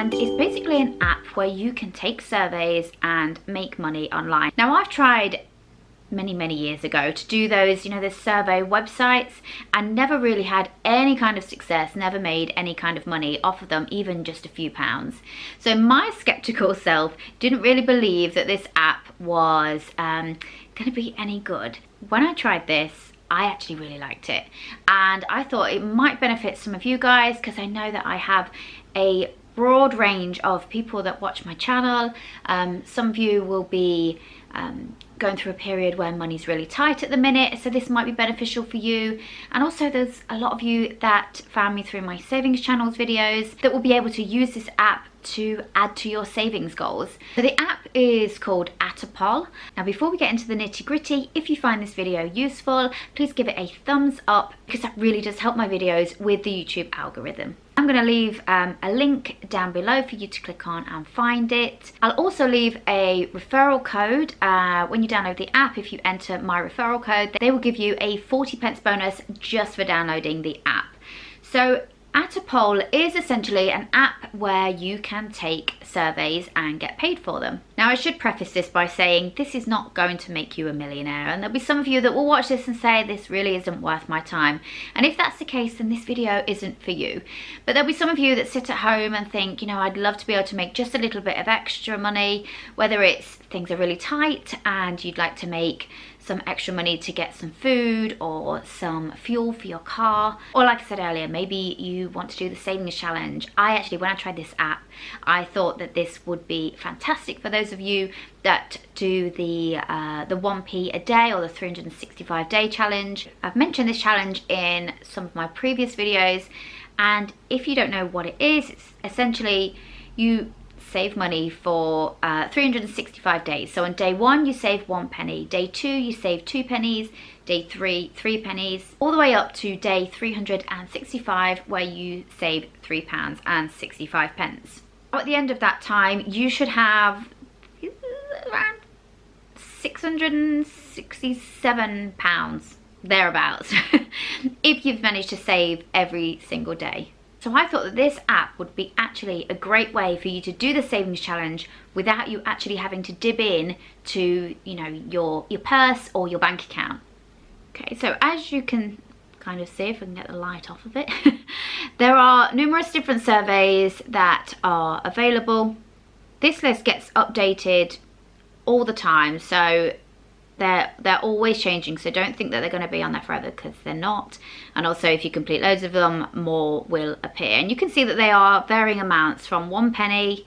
and it's basically an app where you can take surveys and make money online. Now, I've tried many years ago to do those, you know, the survey websites, and never really had any kind of success, never made any kind of money off of them, even just a few pounds. So my skeptical self didn't really believe that this app was going to be any good. When I tried this, I actually really liked it, and I thought it might benefit some of you guys, because I know that I have a broad range of people that watch my channel. Some of you will be going through a period where money's really tight at the minute, so this might be beneficial for you. And also there's a lot of you that found me through my savings channels videos that will be able to use this app to add to your savings goals. So the app is called AttaPoll. Now, before we get into the nitty gritty, if you find this video useful, please give it a thumbs up, because that really does help my videos with the YouTube algorithm. I'm going to leave a link down below for you to click on and find it. I'll also leave a referral code. When you download the app, if you enter my referral code, they will give you a 40p bonus just for downloading the app. So AttaPoll is essentially an app where you can take surveys and get paid for them. Now, I should preface this by saying this is not going to make you a millionaire, and there'll be some of you that will watch this and say this really isn't worth my time, and if that's the case, then this video isn't for you. But there'll be some of you that sit at home and think, you know, I'd love to be able to make just a little bit of extra money, whether it's things are really tight and you'd like to make some extra money to get some food or some fuel for your car, or like I said earlier, maybe you want to do the savings challenge. When I tried this app, I thought that this would be fantastic for those of you that do the 1p a day or the 365-day challenge. I've mentioned this challenge in some of my previous videos, and if you don't know what it is, it's essentially you save money for 365 days. So on day 1 you save 1 penny, day 2 you save 2 pennies, day 3 3 pennies, all the way up to day 365 where you save £3.65. At the end of that time you should have around £667 thereabouts if you've managed to save every single day. So I thought that this app would be actually a great way for you to do the savings challenge without you actually having to dip in to, you know, your purse or your bank account. Okay, so as you can kind of see, if I can get the light off of it, there are numerous different surveys that are available. This list gets updated all the time, so they're always changing, so don't think that they're going to be on there forever, because they're not. And also, if you complete loads of them, more will appear. And you can see that they are varying amounts from 1 penny.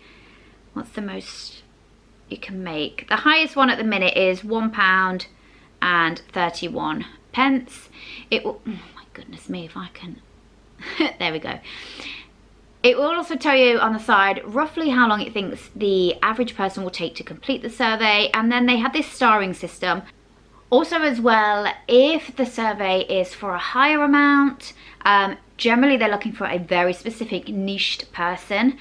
What's the most you can make? The highest one at the minute is £1 and 31 pence. It will, oh my goodness me, if I can there we go. It will also tell you on the side roughly how long it thinks the average person will take to complete the survey, and then they have this starring system. Also as well, if the survey is for a higher amount, generally they're looking for a very specific niched person.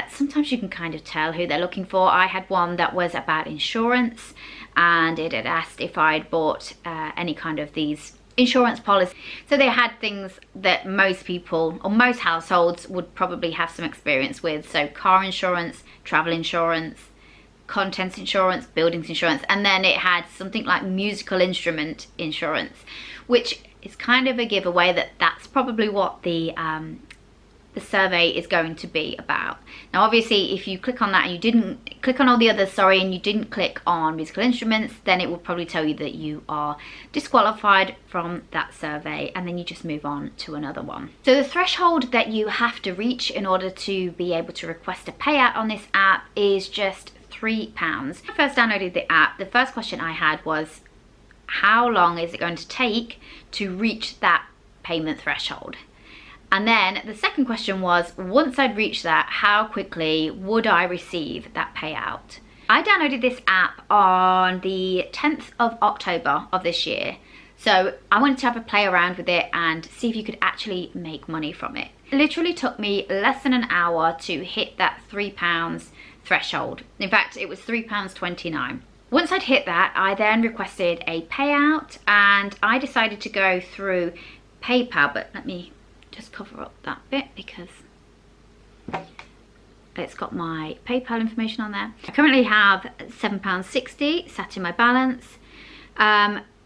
Sometimes you can kind of tell who they're looking for. I had one that was about insurance, and it had asked if I'd bought any kind of these insurance policy. So they had things that most people or most households would probably have some experience with. So car insurance, travel insurance, contents insurance, buildings insurance, and then it had something like musical instrument insurance, which is kind of a giveaway that that's probably what the survey is going to be about. Now obviously if you click on that and you didn't click on all the others, and you didn't click on musical instruments, then it will probably tell you that you are disqualified from that survey, and then you just move on to another one. So the threshold that you have to reach in order to be able to request a payout on this app is just £3. When I first downloaded the app, the first question I had was, how long is it going to take to reach that payment threshold? And then the second question was, once I'd reached that, how quickly would I receive that payout? I downloaded this app on the 10th of October of this year. So I wanted to have a play around with it and see if you could actually make money from it. It literally took me less than an hour to hit that £3 threshold. In fact, it was £3.29. Once I'd hit that, I then requested a payout, and I decided to go through PayPal, but let me just cover up that bit because It's got my PayPal information on there. I currently have £7.60 sat in my balance.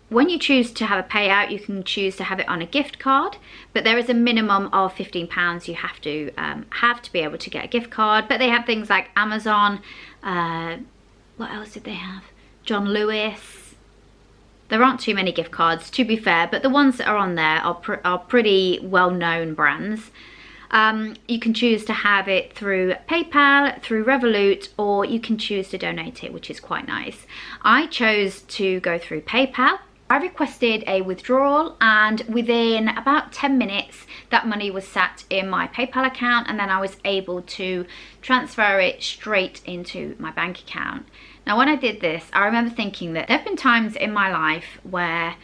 When you choose to have a payout, you can choose to have it on a gift card, but there is a minimum of £15 you have to be able to get a gift card. But they have things like Amazon, what else did they have? John Lewis. There aren't too many gift cards, to be fair, but the ones that are on there are pretty well-known brands. You can choose to have it through PayPal, through Revolut, or you can choose to donate it, which is quite nice. I chose to go through PayPal. I requested a withdrawal, and within about 10 minutes that money was sat in my PayPal account, and then I was able to transfer it straight into my bank account. Now when I did this, I remember thinking that there have been times in my life where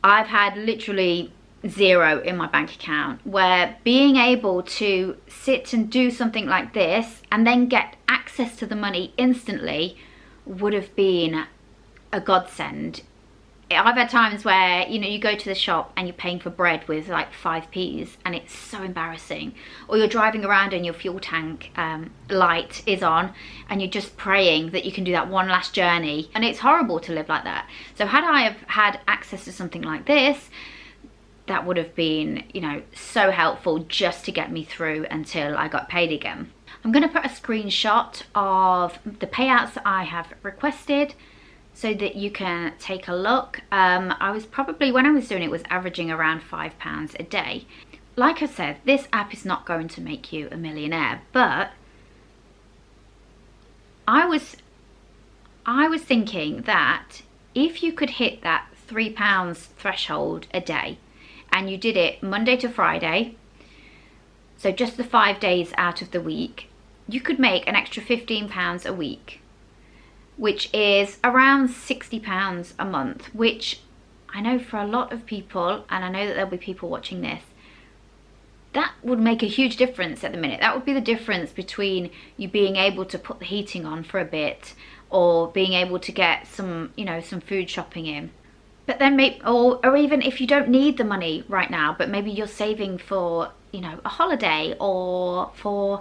I've had literally zero in my bank account, where being able to sit and do something like this and then get access to the money instantly would have been a godsend. I've had times where, you know, you go to the shop and you're paying for bread with like 5p's and it's so embarrassing. Or you're driving around and your fuel tank light is on and you're just praying that you can do that one last journey, and it's horrible to live like that. So had I have had access to something like this, that would have been, you know, so helpful just to get me through until I got paid again. I'm going to put a screenshot of the payouts that I have requested so that you can take a look. I was probably, when I was doing it, was averaging around £5 a day. Like I said, this app is not going to make you a millionaire, but I was thinking that if you could hit that £3 threshold a day, and you did it Monday to Friday, so just the 5 days out of the week, you could make an extra £15 a week, which is around £60 a month, which I know for a lot of people, and I know that there'll be people watching this, that would make a huge difference at the minute. That would be the difference between you being able to put the heating on for a bit, or being able to get some, you know, some food shopping in. But then maybe, or even if you don't need the money right now, but maybe you're saving for, you know, a holiday or for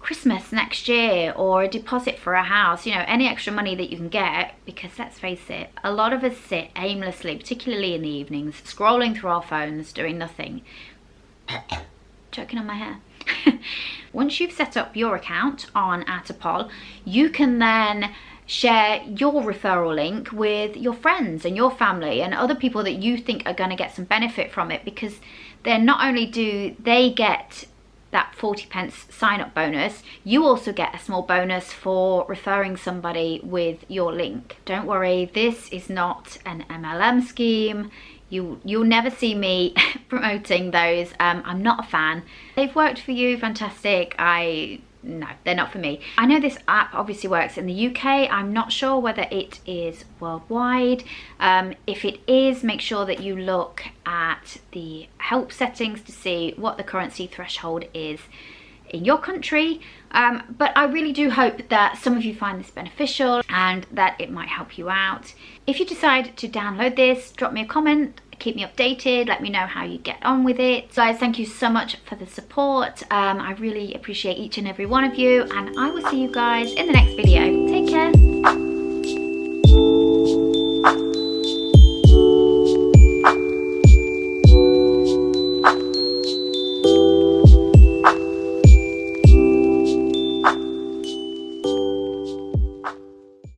Christmas next year, or a deposit for a house, you know, any extra money that you can get, because let's face it, a lot of us sit aimlessly, particularly in the evenings, scrolling through our phones, doing nothing. Choking on my hair. Once you've set up your account on AttaPoll, you can then share your referral link with your friends and your family and other people that you think are going to get some benefit from it, because then not only do they get that 40p sign up bonus, you also get a small bonus for referring somebody with your link. Don't worry, this is not an MLM scheme. You'll never see me promoting those. I'm not a fan. They've worked for you, fantastic. No, they're not for me. I know this app obviously works in the UK. I'm not sure whether it is worldwide. If it is, make sure that you look at the help settings to see what the currency threshold is in your country. But I really do hope that some of you find this beneficial and that it might help you out. If you decide to download this, drop me a comment, keep me updated, let me know how you get on with it. Guys, thank you so much for the support. I really appreciate each and every one of you, and I will see you guys in the next video.